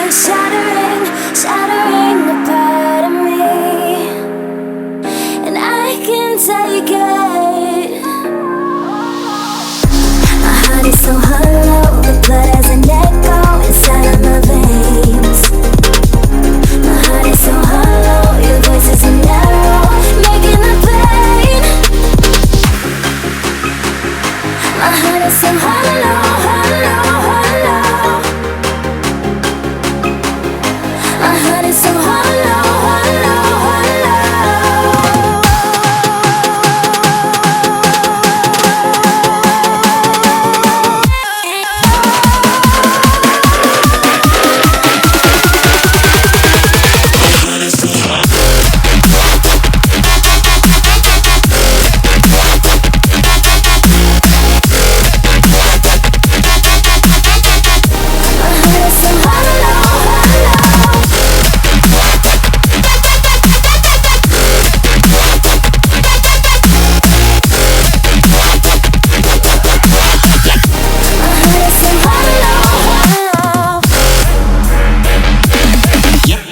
you're shattering, shattering a part of me, and I can take it. My heart is so hollow, the blood has an echo inside of my veins. My heart is so hollow, your voice is an arrow, making the pain. My heart is so hollow, hollow, hollow. My heart is so hollow, hollow, hollow.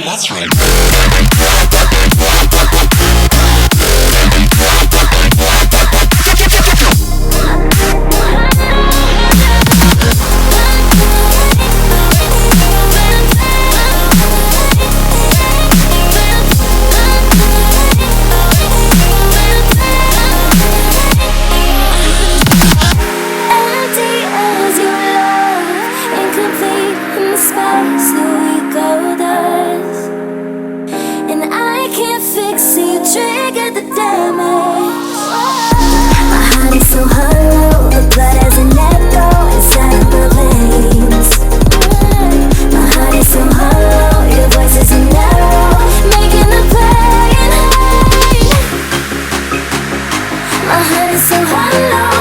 That's right. Empty as your love, incomplete in the space that we go thus. And I can't fix it, you triggered the damage. My heart is so hollow, the blood has an echo inside of my veins. My heart is so hollow, your voice is an arrow, making the pain. My heart is so hollow.